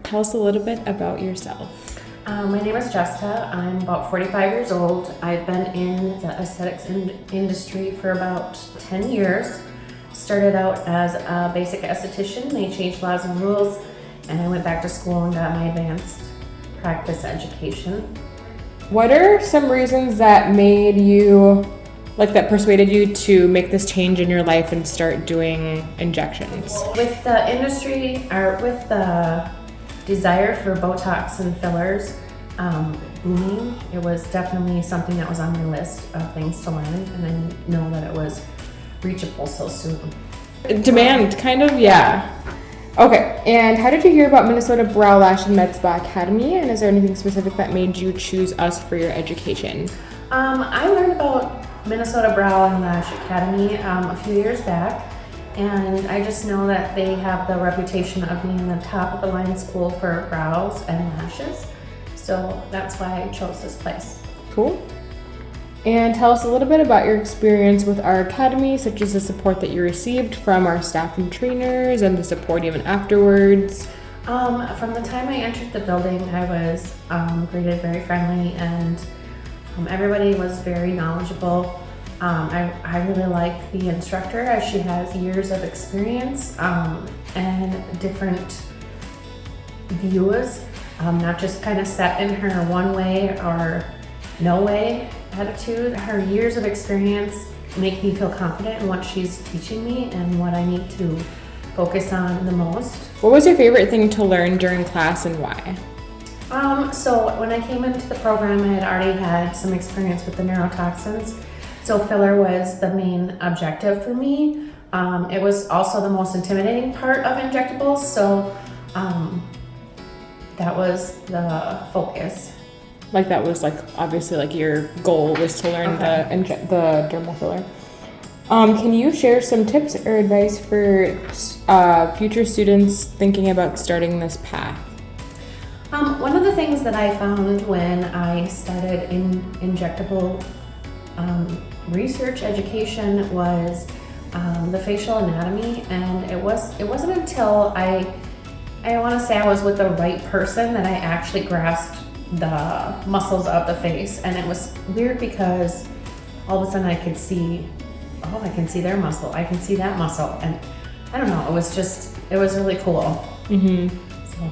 tell us a little bit about yourself. My name is Jessica. I'm about 45 years old. I've been in the aesthetics industry for about 10 years. Started out as a basic esthetician. They changed laws and rules, and I went back to school and got my advanced practice education. What are some reasons that persuaded you to make this change in your life and start doing injections? With the industry, or with the desire for Botox and fillers booming, it was definitely something that was on my list of things to learn, and I know that it was reachable so soon. Demand, kind of, yeah. Okay, and how did you hear about Minnesota Brow Lash and Med Spa Academy, and is there anything specific that made you choose us for your education? I learned about Minnesota Brow and Lash Academy a few years back, and I just know that they have the reputation of being the top of the line school for brows and lashes, so that's why I chose this place. Cool. And tell us a little bit about your experience with our academy, such as the support that you received from our staff and trainers and the support even afterwards. From the time I entered the building, I was greeted very friendly, and everybody was very knowledgeable. I really like the instructor, as she has years of experience and different views, not just kind of set in her one way or no way attitude. Her years of experience make me feel confident in what she's teaching me and what I need to focus on the most. What was your favorite thing to learn during class and why? So when I came into the program, I had already had some experience with the neurotoxins. So filler was the main objective for me. It was also the most intimidating part of injectables, so that was the focus. Like that was obviously your goal was to learn the dermal filler. Can you share some tips or advice for future students thinking about starting this path? One of the things that I found when I started in injectable research education was the facial anatomy, and it wasn't until I want to say I was with the right person that I actually grasped the muscles of the face. And it was weird because all of a sudden I could see, I can see their muscle, I can see that muscle, and I don't know, it was really cool. Mm-hmm. So